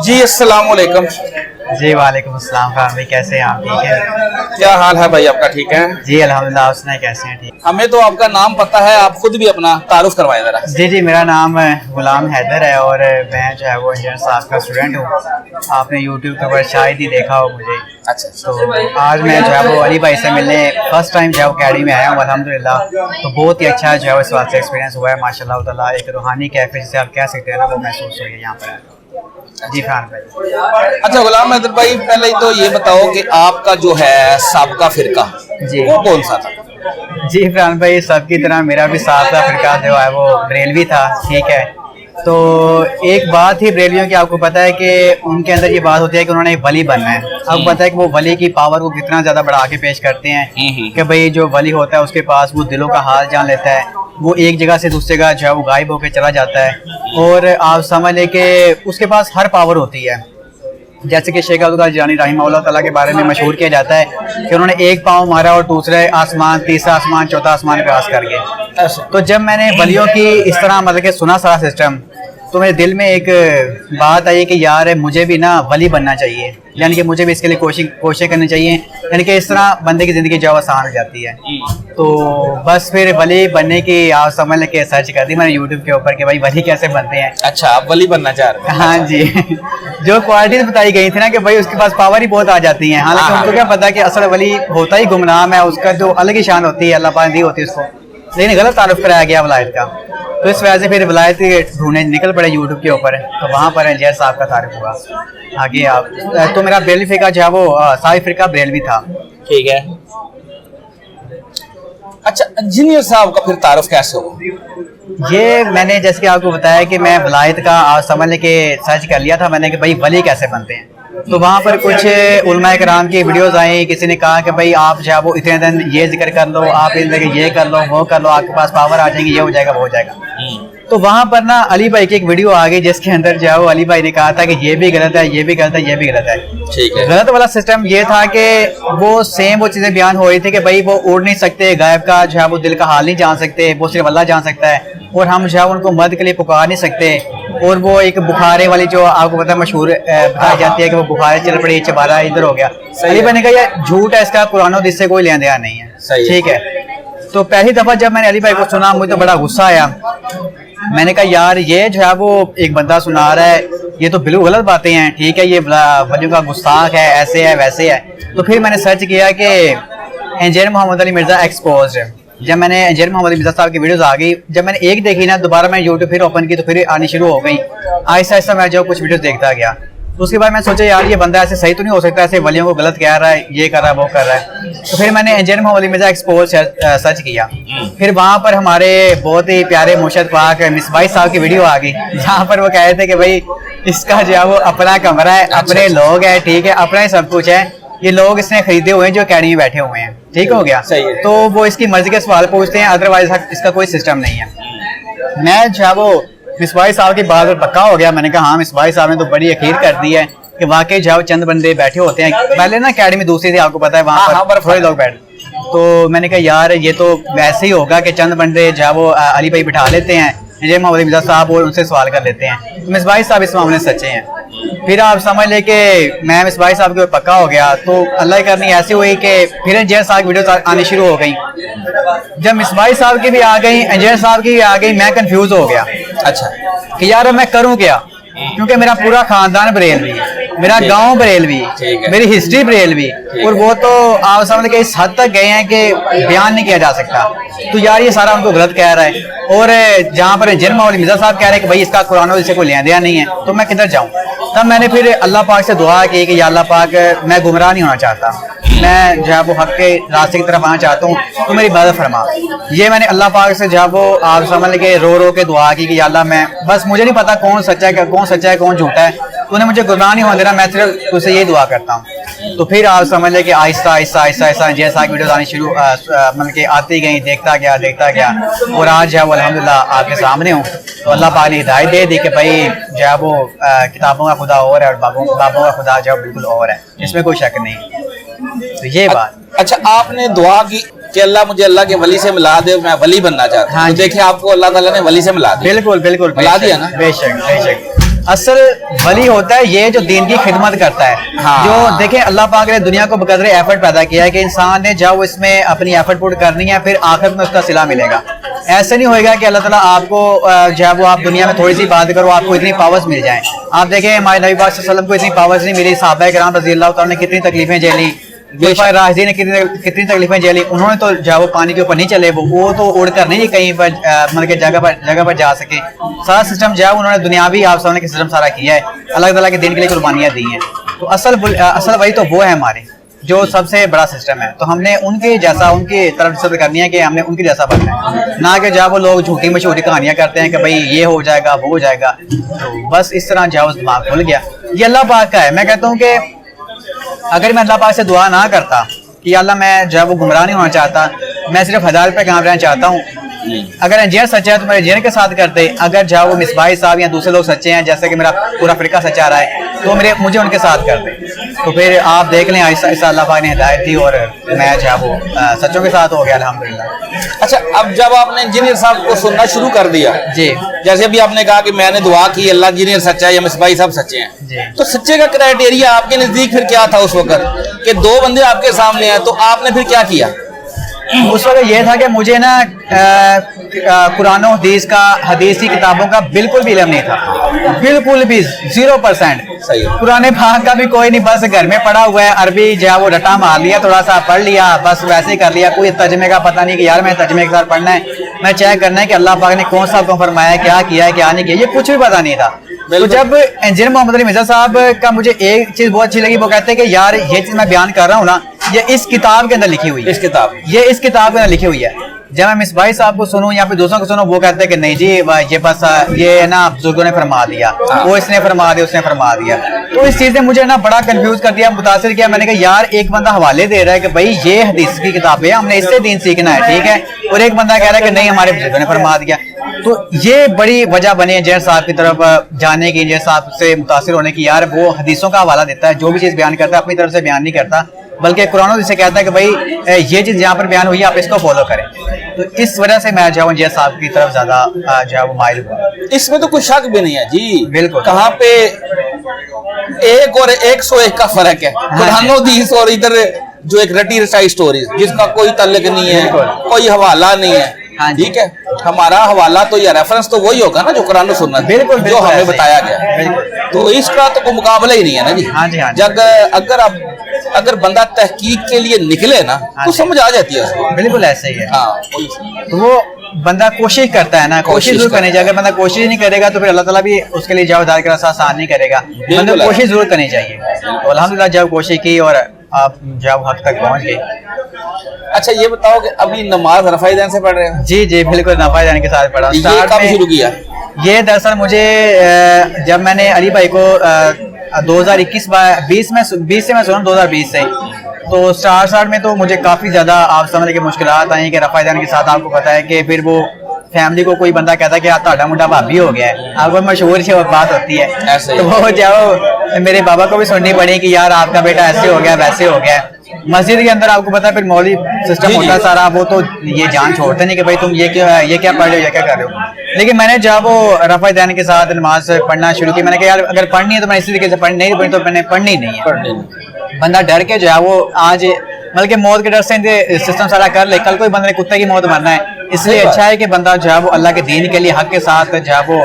جی السلام علیکم. جی وعلیکم السلام خان بھائی، کیسے ہیں آپ؟ ٹھیک ہے. کیا حال ہے بھائی آپ کا؟ ٹھیک ہے جی الحمدللہ. آپ سنائیں کیسے ہیں؟ ٹھیک. ہمیں تو آپ کا نام پتہ ہے, آپ خود بھی اپنا تعارف کروائیں ذرا. جی میرا نام غلام حیدر ہے اور میں جو ہے وہ انجینئر صاحب کا اسٹوڈنٹ ہوں. آپ نے یوٹیوب کے اوپر شاید ہی دیکھا ہو مجھے. اچھا تو آج میں جو ہے وہ علی بھائی سے ملنے فرسٹ ٹائم جو ہے وہ اکیڈمی میں آیا ہوں الحمدللہ. تو بہت ہی اچھا جو ہے اس بات سے ایکسپیرینس ہوا ہے ماشاء اللہ تعالیٰ. ایک روحانی کیفیت جسے آپ کہہ سکتے ہیں نا, وہ محسوس ہوئی ہے یہاں پر. جی فرحان بھائی. اچھا غلام حیدر بھائی, پہلے تو یہ بتاؤ کہ آپ کا جو ہے سابقہ فرقہ جی وہ کون سا تھا؟ جی فرحان بھائی, سب کی طرح میرا بھی سابقہ فرقہ جو ہے وہ بریلوی تھا. ٹھیک ہے. تو ایک بات ہی بریلویوں کی آپ کو پتہ ہے کہ ان کے اندر یہ بات ہوتی ہے کہ انہوں نے ولی بننا ہے. آپ کو پتہ ہے کہ وہ ولی کی پاور کو کتنا زیادہ بڑھا کے پیش کرتے ہیں کہ بھئی جو ولی ہوتا ہے اس کے پاس وہ دلوں کا حال جان لیتا ہے. وہ ایک جگہ سے دوسری جگہ جو ہے وہ غائب ہو کے چلا جاتا ہے. اور آپ سمجھ لیں کہ اس کے پاس ہر پاور ہوتی ہے. جیسے کہ شیخ عبدالقادر جیلانی رحمہ اللہ تعالیٰ کے بارے میں مشہور کیا جاتا ہے کہ انہوں نے ایک پاؤں مارا اور دوسرے آسمان, تیسرا آسمان, چوتھا آسمان کراس کر گئے. تو جب میں نے ولیوں کی اس طرح مطلب کہ سنا سارا سسٹم, تو میرے دل میں ایک بات آئی کہ یار مجھے بھی نا ولی بننا چاہیے, یعنی کہ مجھے بھی اس کے لیے کوششیں کرنی چاہیے, یعنی کہ اس طرح بندے کی زندگی جو آسان ہو جاتی ہے. تو بس پھر ولی بننے کی آپ سمجھ لیں کہ سرچ کر دی میں نے یوٹیوب کے اوپر کہ بھائی ولی کیسے بنتے ہیں. اچھا, آپ ولی بننا چاہ رہے ہیں؟ ہاں جی. جو کوالٹیز بتائی گئی تھی نا کہ بھائی اس کے پاس پاور ہی بہت آ جاتی ہیں, حالانکہ ان کو کیا پتا کہ اصل ولی ہوتا ہی گمنام ہے, اس کا جو الگ ہی شان ہوتی ہے اللہ پاک دی ہوتی ہے اس کو, لیکن غلط تعارف کرایا گیا ولایت کا. تو اس وجہ سے پھر ولایت ڈھونڈنے نکل پڑے یوٹیوب کے اوپر. تو وہاں پر انجینئر صاحب کا تعارف ہوا. آگے آپ تو میرا بریلوی فرقہ جو ہے وہ صاحب فرقہ بریلوی تھا. ٹھیک ہے. اچھا, انجینئر صاحب کا پھر تعارف کیسے ہو؟ یہ میں نے جیسے کہ آپ کو بتایا کہ میں ولایت کا سمجھ لیں کہ سرچ کر لیا تھا میں نے کہ بھائی ولی کیسے بنتے ہیں. تو وہاں پر کچھ علماء کرام کی ویڈیوز آئیں, کسی نے کہا کہ بھائی آپ جو ہے وہ اتنے دن یہ ذکر کر لو, آپ یہ کر لو, وہ کر لو, آپ کے پاس پاور آ جائیں گی, یہ ہو جائے گا, وہ ہو جائے گا. تو وہاں پر نا علی بھائی کی ایک ویڈیو آ گئی جس کے اندر جو ہے وہ علی بھائی نے کہا تھا کہ یہ بھی غلط ہے, یہ بھی غلط ہے, یہ بھی غلط ہے. ٹھیک ہے. غلط والا سسٹم یہ تھا کہ وہ سیم وہ چیزیں بیان ہو رہی تھی کہ بھائی وہ اڑ نہیں سکتے, غائب کا جو ہے وہ دل کا حال نہیں جان سکتے, وہ صرف اللہ جان سکتا ہے, اور ہم جو ہے ان کو مدد کے لیے پکار نہیں سکتے. اور وہ ایک بخارے والی جو آپ کو پتہ ہے مشہور بتائی جاتی ہے کہ وہ بخارے چل پڑی, چبارہ ادھر ہو گیا. علی بھائی نے کہا یہ جھوٹ ہے, اس کا قرآن و حدیث سے کوئی لین دین نہیں ہے. ٹھیک ہے. تو پہلی دفعہ جب میں نے علی بھائی کو سنا مجھے تو بڑا غصہ آیا. میں نے کہا یار یہ جو ہے وہ ایک بندہ سنا رہا ہے, یہ تو بالکل غلط باتیں ہیں. ٹھیک ہے, یہ ولیوں کا گستاخ ہے, ایسے ہے ویسے ہے. تو پھر میں نے سرچ کیا کہ انجینئر محمد علی مرزا ایکسپوزڈ. جب میں نے انجینئر محمد علی مرزا صاحب کی ویڈیوز آ گئی, جب میں نے ایک دیکھی نا, دوبارہ میں یوٹیوب پھر اوپن کی تو پھر آنی شروع ہو گئی. آہستہ آہستہ میں جو کچھ ویڈیوز دیکھتا گیا. اس کے بعد میں سوچا یار یہ بندہ ایسے صحیح تو نہیں ہو سکتا, ایسے ولیوں کو غلط کہہ رہا ہے, یہ کر رہا ہے, وہ کر رہا ہے. تو پھر میں نے انجینئر محمد علی مرزا ایکسپوز سرچ کیا. پھر وہاں پر ہمارے بہت ہی پیارے مرشد پاک مصباح صاحب کی ویڈیو آ گئی, جہاں پر وہ کہہ رہے تھے کہ بھائی اس کا جو ہے وہ اپنا کمرہ ہے, اپنے لوگ ہیں, ٹھیک ہے, اپنا ہی سب کچھ ہے, یہ لوگ اس نے خریدے ہوئے ہیں جو اکیڈمی میں بیٹھے ہوئے ہیں. ٹھیک ہو گیا. تو وہ اس کی مرضی کے سوال پوچھتے ہیں, ادروائز اس کا کوئی سسٹم نہیں ہے. میں جو ہے وہ مصباح صاحب کی بات پر پکا ہو گیا. میں نے کہا ہاں مصباح صاحب نے تو بڑی اخیر کر دی ہے کہ واقعی جو ہے چند بندے بیٹھے ہوتے ہیں. پہلے نا اکیڈمی دوسری تھی, آپ کو پتا ہے, وہاں پر تھوڑے لوگ بیٹھے. تو میں نے کہا یار یہ تو ویسے ہی ہوگا کہ چند بندے جو ہے وہ علی بھائی بٹھا لیتے ہیں, انجینئر محمد علی مرزا صاحب اور ان سے سوال کر لیتے ہیں. مصباح صاحب اس معاملے سے سچے ہیں. پھر آپ سمجھ لیں کہ میں مصباح صاحب کے اوپر پکا ہو گیا. تو اللہ کی کرنی ایسی ہوئی کہ پھر انجینئر صاحب کی ویڈیوز آنی شروع ہو گئیں. جب مصباح صاحب کی بھی آ گئی, انجینئر صاحب کی بھی آ گئی, میں کنفیوز ہو گیا. اچھا, کہ یار میں کروں کیا, کیونکہ میرا پورا خاندان بریلوی, میرا گاؤں بریلوی, میری ہسٹری بریلوی, اور وہ تو آپ سمجھ کہ اس حد تک گئے ہیں کہ بیان نہیں کیا جا سکتا. تو یار یہ سارا ہم کو غلط کہہ رہا ہے. اور جہاں پر انجینئر محمد علی مرزا صاحب کہہ رہے ہیں کہ بھائی اس کا قرآن و حدیث سے کوئی لین دین نہیں ہے, تو میں کدھر جاؤں. تب میں نے پھر اللہ پاک سے دعا کی کہ یا اللہ پاک میں گمراہ نہیں ہونا چاہتا, میں جو ہے وہ حق کے راستے کی طرف آنا چاہتا ہوں, تو میری مدد فرما. یہ میں نے اللہ پاک سے جو ہے وہ آپ سمجھ لیں کہ رو کے دعا کی کہ یا اللہ میں بس مجھے نہیں پتا کون سچا ہے کون جھوٹا ہے, تو نے مجھے گمراہ نہیں ہونے دینا, میں صرف تجھ سے یہی دعا کرتا ہوں. تو پھر آپ سمجھ لیں کہ آہستہ آہستہ جیسا ویڈیوز آنی شروع مطلب کہ آتی گئیں, دیکھتا گیا, اور آج جو ہے وہ الحمدللہ آپ کے سامنے ہوں. تو اللہ پاک نے ہدایت دے دی کہ بھائی جو ہے وہ کتابوں کا خدا اور ہے اور بابوں کا خدا جو ہے بالکل اور ہے, اس میں کوئی شک نہیں. تو یہ بات. اچھا, آپ نے دعا کی کہ اللہ مجھے اللہ کے ولی سے ملا دے, میں ولی بننا چاہتا ہوں. دیکھیں آپ کو اللہ تعالیٰ نے ولی سے ملا دیا. بالکل ملا دیا نا. بے شک. اصل ولی ہوتا ہے یہ جو دین کی خدمت کرتا ہے. جو دیکھیں اللہ پاک نے دنیا کو بقدر ایفرٹ پیدا کیا ہے کہ انسان نے جب اس میں اپنی ایفرٹ پٹ کرنی ہے پھر آخرت میں اس کا صلہ ملے گا. ایسے نہیں ہوئے گا کہ اللہ تعالیٰ آپ کو جب وہ آپ دنیا میں تھوڑی سی بات کرو آپ کو اتنی پاورز مل جائیں. آپ دیکھیں ہمارے نبی پاک صلی اللہ علیہ وسلم کو اتنی پاورز نہیں ملی, صحابہ کرام رضی اللہ تعالیٰ نے کتنی تکلیفیں جھیلی, راشدین نے کتنی تکلیفیں جھیلی. انہوں نے تو جب وہ پانی کے اوپر نہیں چلے, وہ تو اڑ کر نہیں کہیں پر مطلب کہ جگہ پر جا سکے. سارا سسٹم جو ہے انہوں نے دنیاوی آپ سامنے کے سسٹم سارا کیا ہے, اللہ تعالیٰ کے دین کے لیے قربانیاں دی ہیں. تو اصل وہی تو وہ ہے ہمارے جو سب سے بڑا سسٹم ہے. تو ہم نے ان کے جیسا ان کی طرف سے کرنی ہے کہ ہم نے ان کے جیسا بننا ہے, نہ کہ جب وہ لوگ جھوٹی مشہوری کہانیاں کرتے ہیں کہ بھائی یہ ہو جائے گا وہ ہو جائے گا. تو بس اس طرح جاؤ دماغ کھل گیا. یہ اللہ پاک کا ہے. میں کہتا ہوں کہ اگر میں اللہ پاک سے دعا نہ کرتا کہ اللہ میں جب وہ گمراہ نہیں ہونا چاہتا, میں صرف ہدایت پہ کام رہنا چاہتا ہوں. اگر انجینئر سچا ہے تو میرے انجینئر کے ساتھ کرتے, اگر جب وہ مصباح صاحب یا دوسرے لوگ سچے ہیں جیسے کہ میرا پورا فرقہ سچا رہا ہے تو مجھے ان کے ساتھ کرتے. تو پھر آپ دیکھ لیں ایسا اللہ پاک نے ہدایت دی اور میں جب وہ سچوں کے ساتھ ہو گیا الحمدللہ. اچھا, اب جب آپ نے انجینئر صاحب کو سننا شروع کر دیا, جی جیسے ابھی آپ نے کہا کہ میں نے دعا کی اللہ انجینئر سچا ہے یا مصباح صاحب سچے ہیں, جی, تو سچے کا کرائٹیریا آپ کے نزدیک پھر کیا تھا اس وقت کہ دو بندے آپ کے سامنے ہیں, تو آپ نے پھر کیا کیا؟ اس وقت یہ تھا کہ مجھے نا قرآن و حدیث کی کتابوں کا بالکل بھی علم نہیں تھا, بالکل بھی 0%. قرآن پاک کا بھی کوئی نہیں, بس گھر میں پڑھا ہوا ہے, عربی جو وہ رٹا مار لیا, تھوڑا سا پڑھ لیا, بس ویسے ہی کر لیا. کوئی ترجمے کا پتہ نہیں کہ یار میں ترجمے کے ساتھ پڑھنا ہے, میں چیک کرنا ہے کہ اللہ پاک نے کون سا حکم فرمایا ہے, کیا کیا ہے کیا نہیں کیا, یہ کچھ بھی پتہ نہیں تھا. تو جب انجینئر محمد علی مرزا صاحب کا مجھے ایک چیز بہت اچھی لگی, وہ کہتے ہیں کہ یار یہ چیز میں بیان کر رہا ہوں نا یہ اس کتاب کے اندر لکھی ہوئی ہے, اس کتاب کے اندر لکھی ہوئی ہے. جب میں مصباح صاحب کو سنوں یا پھر دوستوں کو سنوں, وہ کہتے ہیں کہ نہیں جی یہ بس یہ نا بزرگوں نے فرما دیا, وہ اس نے فرما دیا اس نے فرما دیا. تو اس چیز نے مجھے نا بڑا کنفیوز کر دیا, متاثر کیا. میں نے کہا یار ایک بندہ حوالے دے رہا ہے کہ بھائی یہ حدیث کی کتاب ہے, ہم نے اس سے دین سیکھنا ہے, ٹھیک ہے, اور ایک بندہ کہہ رہا ہے کہ نہیں ہمارے بزرگوں نے فرما دیا. تو یہ بڑی وجہ بنی انجینئر صاحب کی طرف جانے کی, انجینئر صاحب سے متاثر ہونے کی. یار وہ حدیثوں کا حوالہ دیتا ہے, جو بھی چیز بیان کرتا ہے اپنی طرف سے بیان نہیں کرتا, بلکہ قرآن و حدیث سے کہتا ہے کہ بھائی یہ چیز یہاں پر بیان ہوئی ہے آپ اس کو فالو کریں. تو اس وجہ سے میں جو انجینئر صاحب کی طرف زیادہ جو ہے وہ مائل ہوا. اس میں تو کوئی شک بھی نہیں ہے جی, بالکل, کہاں پہ ایک اور 101 کا فرق ہے. قرآن و حدیث اور ادھر جو ایک رٹی رسائی سٹوریز جس کا کوئی تعلق نہیں ہے, کوئی حوالہ نہیں ہے, ٹھیک ہے. ہمارا حوالہ تو یا ریفرنس تو وہی ہوگا نا جو قرآن و سنت بالکل جو ہمیں بتایا گیا, تو اس کا تو کوئی مقابلہ ہی نہیں ہے نا جی. جب اگر بندہ تحقیق کے لیے نکلے نا تو سمجھ آ جاتی ہے. بالکل ایسے ہی ہے. تو وہ بندہ کوشش کرتا ہے نا, کوشش ضرور کرنی چاہیے. اگر بندہ کوشش نہیں کرے گا تو پھر اللہ تعالیٰ بھی اس کے لیے جو ہدایت کا راستہ آسان نہیں کرے گا. بندہ کوشش ضرور کرنی چاہیے. تو الحمدللہ جب کوشش کی اور آپ جب حق تک پہنچ گئے. اچھا یہ بتاؤ کہ ابھی نماز رفع دین سے پڑھ رہے ہیں؟ جی جی بالکل, رفع دین کے ساتھ پڑھا. یہ کب شروع کیا؟ یہ دراصل مجھے جب میں نے علی بھائی کو 2021 میں سنا 2020 سے, تو اسٹارٹ میں تو مجھے کافی زیادہ آپ سمجھ کے مشکلات آئیں کہ رفع دین کے ساتھ آپ کو پتا ہے کہ پھر وہ فیملی کو کوئی بندہ کہتا ہے کہ تہاڈا منڈا بھابی ہو گیا ہے, آپ کو مشہور سی بات ہوتی ہے. تو وہ جب میرے بابا کو بھی سننی پڑی کہ یار آپ کا بیٹا ایسے ہو گیا ویسے ہو گیا. مسجد کے اندر آپ کو پتا ہے پھر مولوی سسٹم ہوتا ہے سارا, وہ تو یہ جان چھوڑتے نہیں کہ بھائی تم یہ کیا ہے, یہ کیا پڑھ رہے ہو, یہ کیا کر رہے ہو. لیکن میں نے جب وہ رفع دین کے ساتھ نماز پڑھنا شروع کی, میں نے کہا یار اگر پڑھنی ہے تو میں اسی طریقے سے پڑھنی, نہیں پڑھنی تو میں نے پڑھنی نہیں ہے. بندہ ڈر کے جو ہے وہ آج بلکہ موت کے ڈر سے سسٹم سارا کر لے, کل کوئی بندے نے کتے کی موت مرنا ہے. اس لیے اچھا ہے کہ بندہ جو ہے وہ اللہ کے دین کے لیے حق کے ساتھ جو ہے وہ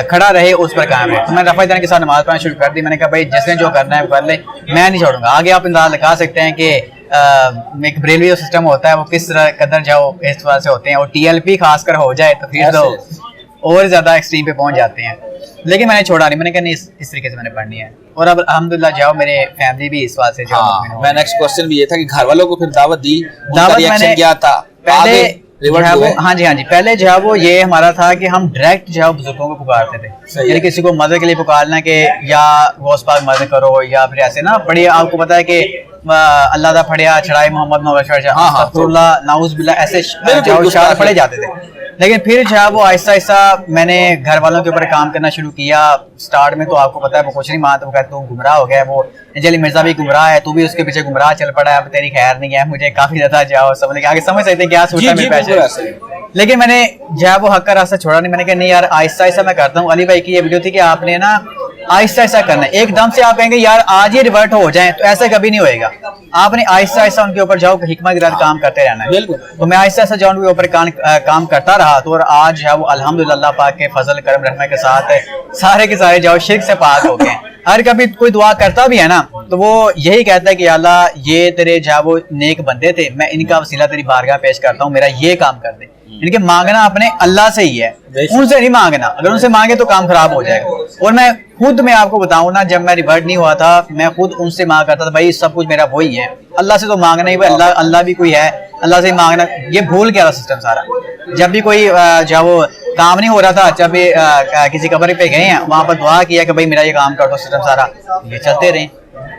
کھڑا رہے, اس پر قائم ہے. تو میں رفع دین کے ساتھ نماز پڑھنا شروع کر دی. میں نے کہا بھائی جس نے جو کرنا ہے وہ کر لے, میں نہیں چھوڑوں گا. آگے آپ اندازہ لگا سکتے ہیں کہ ایک بریلوی جو سسٹم ہوتا ہے وہ کس طرح قدر جاؤ اس طرح سے ہوتے ہیں, اور TLP خاص کر ہو جائے تو پھر تو اور زیادہ ایکسٹریم پہ پہنچ جاتے ہیں. لیکن میں نے چھوڑا نہیں, میں نے کہا نہیں اس طریقے سے میں نے پڑھنی ہے. اور اب الحمدللہ جاؤ میرے فیملی بھی اس بات سے جو میں نیکسٹ کوسچن بھی یہ تھا کہ گھر والوں کو پھر دعوت دی, دعوت میں نے کیا تھا پہلے ہاں جی پہلے جو ہے وہ یہ ہمارا تھا کہ ہم ڈائریکٹ جو ہے بزرگوں کو پکارتے تھے, یعنی کسی کو مدد کے لیے پکارنا کہ یا غوث پاک مدد کرو, یا پھر ایسے نا بڑی آپ کو پتا ہے کہ اللہ دا پھڑیا چھڑائے محمد استغفر اللہ نعوذ باللہ ایسے پڑھے جاتے تھے. لیکن پھر جو ہے وہ آہستہ آہستہ میں نے گھر والوں کے اوپر کام کرنا شروع کیا. سٹارٹ میں تو آپ کو پتا ہے وہ کچھ نہیں مانتا, وہ کہتے تو گمراہ ہو گیا, وہ انجلی مرزا بھی گمراہ ہے, تو بھی اس کے پیچھے گمراہ چل پڑا ہے, اب تیری خیر نہیں ہے. مجھے کافی زیادہ جاؤ سمجھ آگے سمجھ سکتے ہیں کیا سوچا میرے پیچھے. لیکن میں نے جو ہے وہ حق کا راستہ چھوڑا نہیں. میں نے کہا نہیں یار آہستہ آہستہ میں کرتا ہوں. علی بھائی کی یہ ویڈیو تھی کہ آپ نے نا آہستہ آہستہ کرنا ہے. ایک دم سے آپ کہیں گے یار آج ہی ریورٹ ہو جائیں, تو ایسا کبھی نہیں ہوئے گا. آپ نے آہستہ آہستہ ان کے اوپر جاؤ حکمت کے ساتھ کام کرتے رہنا ہے. تو میں آہستہ آہستہ جو ان کے اوپر کام کرتا رہا, تو اور آج جو ہے وہ الحمدللہ اللہ پاک کے فضل کرم رحمت کے ساتھ سارے کے سارے جاؤ شرک سے پاک ہو گئے. ہر کبھی کوئی دعا کرتا بھی ہے نا تو وہ یہی کہتا ہے کہ اللہ یہ تیرے جو وہ نیک بندے تھے, میں ان کا وسیلہ تیری بارگاہ پیش کرتا ہوں, میرا یہ کام کر دے. ان کے مانگنا اپنے اللہ سے ہی ہے, ان سے نہیں مانگنا. اگر ان سے مانگے تو کام خراب ہو جائے گا. اور میں آپ کو بتاؤں نا, جب میں ریورٹ نہیں ہوا تھا میں خود ان سے مانگ کرتا تھا, بھائی سب کچھ میرا وہی ہے, اللہ سے تو مانگنا ہی, اللہ بھی کوئی ہے, اللہ سے مانگنا. یہ بھول گیا تھا سسٹم سارا. جب بھی کوئی جو وہ کام نہیں ہو رہا تھا, جب بھی کسی قبر پہ گئے ہیں وہاں پر دعا کیا کہ بھائی میرا یہ کام کر دو, سسٹم سارا یہ چلتے رہے.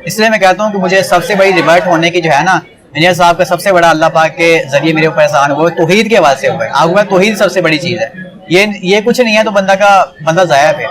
اس لیے میں کہتا ہوں کہ مجھے سب سے بڑی ریورٹ ہونے کی جو ہے نا, انجینئر صاحب کا سب سے بڑا اللہ پاک کے ذریعے میرے اوپر احسان ہوا, توحید کے حوالے سے ہوا ہے. آپ توحید سب سے بڑی چیز ہے. یہ کچھ نہیں ہے تو بندہ ضائع ہے.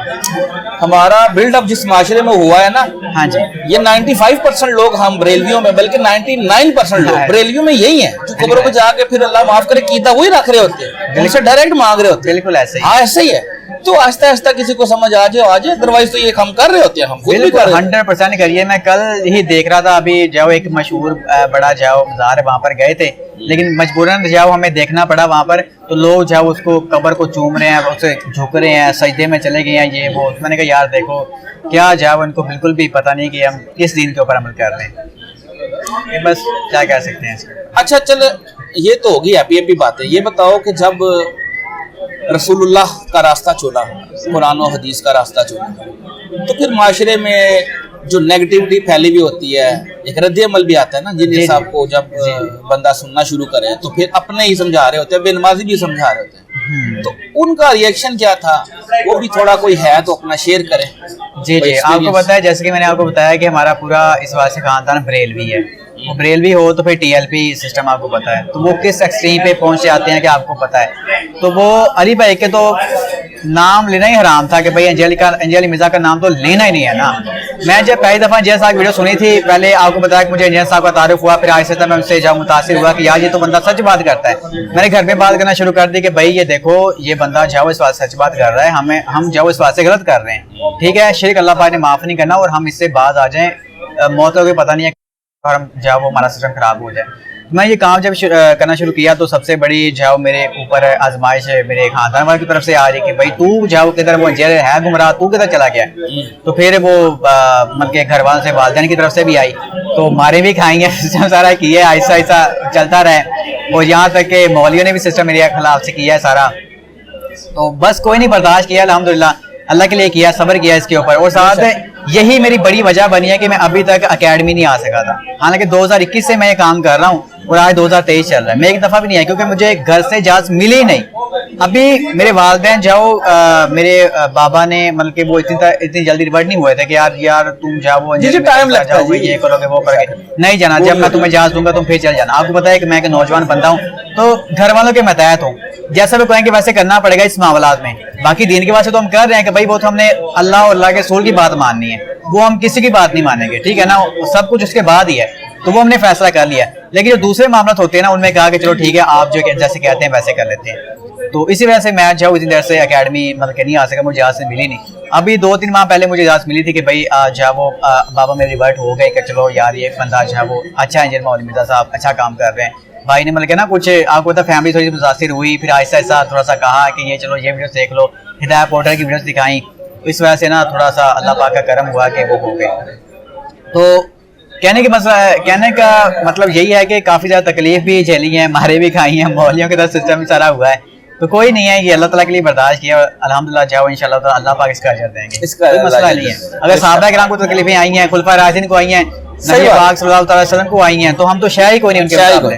ہمارا بلڈ اپ جس معاشرے میں ہوا ہے نا, ہاں جی, یہ 95% لوگ ہم بریلویوں میں, بلکہ 99% لوگ بریلویوں میں یہی ہیں جو قبروں پہ جا کے پھر اللہ معاف کرے کیتا وہی رکھ رہے ہوتے ہیں, ان سے ڈائریکٹ مانگ رہے ہوتے ہیں. بالکل ایسے ہی. ہاں ایسے ہی ہے. تو آہستہ آہستہ کسی کو سمجھ آ جائے, ادروائز تو یہ ہم کر رہے ہوتے ہیں, ہم خود بھی کر رہے ہیں. 100% کریے. میں کل ہی دیکھ رہا تھا, ابھی جاؤ ایک مشہور بڑا جاؤ بازار ہے, وہاں پر گئے تھے, لیکن مجبوراً جاؤ ہمیں دیکھنا پڑا وہاں پر. تو لوگ جاؤ اس کو قبر کو چوم رہے ہیں, اسے جھک رہے ہیں, سجدے میں چلے گئے ہیں, یہ وہ. میں نے کہا یار دیکھو کیا جاؤ ان کو بالکل بھی پتہ نہیں کہ ہم کس دین کے اوپر عمل کر رہے ہیں. بس کیا کہہ سکتے ہیں. اچھا چل یہ تو ہوگی ہیپی بات ہے. یہ بتاؤ کہ جب رسول اللہ کا راستہ چنا, قرآن و حدیث کا راستہ چنا, تو پھر معاشرے میں جو نیگیٹیوٹی پھیلی ہوئی ہوتی ہے, ایک رد عمل بھی آتا ہے نا جن صاحب کو. جب بندہ سننا شروع کرے تو پھر اپنے ہی سمجھا رہے ہوتے ہیں, بے نمازی بھی سمجھا رہے ہوتے ہیں, تو ان کا ریئیکشن کیا تھا, وہ بھی تھوڑا کوئی ہے تو اپنا شیئر کریں. جی آپ کو پتا ہے, جیسے کہ میں نے آپ کو بتایا کہ ہمارا پورا اس بات سے خاندان بریلوی ہے. وہ بریلوی ہو تو پھر ٹی ایل پی سسٹم آپ کو پتا ہے, تو وہ کس ایکسٹریم پہ پہنچ جاتے ہیں کہ آپ کو پتا ہے. تو وہ علی بھائی کے تو نام لینا ہی حرام تھا کہ بھائی انجلی مرزا کا نام تو لینا ہی نہیں ہے نا. میں جب پہلی دفعہ انجینئر صاحب ویڈیو سنی تھی, پہلے آپ کو بتایا کہ مجھے انجینئر صاحب کا تعارف ہوا, پھر آہستہ میں ان سے جب متاثر ہوا کہ یار یہ تو بندہ سچ بات کرتا ہے. میں نے گھر میں بات کرنا شروع کر دی کہ بھائی یہ دیکھو یہ بندہ جاؤ اس بات سچ بات کر رہا ہے, ہم جاؤ اس بات سے غلط کر رہے ہیں. ٹھیک ہے, شرک اللہ پاک نے معاف نہیں کرنا, اور ہم اس سے باز آ جائیں, موت کا کوئی پتہ نہیں ہے, اور ہم جاؤ وہ ہمارا سسٹم خراب ہو جائے. میں یہ کام جب کرنا شروع کیا تو سب سے بڑی جاؤ میرے اوپر آزمائش میرے خاندان والے کی طرف سے آ رہی کہ بھائی تو جاؤ کدھر, وہ انجینئر ہے گمراہ, تو کدھر چلا گیا. تو پھر وہ مطلب کہ گھر والوں سے والدین کی طرف سے بھی آئی, تو مارے بھی کھائیں گے, سسٹم سارا کیا ہے, آہستہ آہستہ چلتا رہے. اور یہاں تک کہ مولویوں نے بھی سسٹم میرے خلاف سے کیا ہے سارا. تو بس کوئی نہیں, برداشت کیا الحمدللہ, اللہ کے لیے کیا, صبر کیا اس کے اوپر. اور ساتھ یہی میری بڑی وجہ بنی ہے کہ میں ابھی تک اکیڈمی نہیں آ سکا تھا. حالانکہ 2021 سے میں یہ کام کر رہا ہوں اور آج 2023 چل رہا ہے. میں ایک دفعہ بھی نہیں آیا کیونکہ مجھے گھر سے اجازت ملی نہیں. ابھی میرے والدین جاؤ میرے بابا نے مطلب کہ وہ اتنی جلدی ریورٹ نہیں ہوئے تھے کہ یار تم جاؤ ٹائم لگتا ہے, یہ کرو گے وہ کرو گے. نہیں جانا, جب میں تمہیں اجازت دوں گا تم پھر چل جانا. آپ کو پتا ہے کہ میں ایک نوجوان بندہ ہوں, تو گھر والوں کے متحد ہوں, جیسا بھی کہیں گے ویسے کرنا پڑے گا اس معاملات میں. باقی دین کے واسطے تو ہم کر رہے ہیں کہ بھائی وہ تو ہم نے اللہ اور اللہ کے رسول کی بات ماننی ہے, وہ ہم کسی کی بات نہیں مانیں گے. ٹھیک ہے نا, سب کچھ اس کے بعد ہی ہے, تو وہ ہم نے فیصلہ کر لیا. لیکن جو دوسرے معاملات ہوتے ہیں نا, ان میں کہا کہ چلو ٹھیک ہے آپ جو جیسے کہتے ہیں ویسے کر لیتے ہیں. تو اسی وجہ سے میں جاؤ اتنی دیر سے اکیڈمی مطلب کہ نہیں آ سکا, مجھے اجازت ملی نہیں. ابھی 2-3 ماہ پہلے مجھے اجازت ملی تھی کہ بھائی جا وہ بابا میرے ریورٹ ہو گئے کہ چلو یار یہ بندہ جو ہے وہ اچھا انجینئر مولوی مرزا صاحب اچھا کام کر رہے ہیں. بھائی نے مطلب کہ نا کچھ آپ کو پتا فیملی تھوڑی متاثر ہوئی, پھر آہستہ آہستہ تھوڑا سا کہا کہ یہ چلو یہ ویڈیوز دیکھ لو, ہدایت پورٹل کی ویڈیوز دکھائیں. اس وجہ سے نا تھوڑا سا اللہ پاک کا کرم ہوا کہ وہ ہو گئے. تو کہنے کا مطلب یہی ہے کہ کافی زیادہ تکلیف بھی جھیلی ہیں, مارے بھی کھائی ہیں, مولیوں کے طرف سسٹم سارا ہوا ہے. تو کوئی نہیں ہے, یہ اللہ تعالیٰ کے لیے برداشت کیا, الحمدللہ جاؤ انشاءاللہ تعالیٰ اللہ پاک اس کا اجر دیں گے. کوئی مسئلہ نہیں ہے. اگر صحابہ کرام کو تکلیفیں آئی ہیں, خلفائے راشدین کو آئی ہیں, نبی پاک صلی اللہ علیہ وسلم کو آئی ہیں, تو ہم تو شے ہی کوئی نہیں ان کے مقابلے.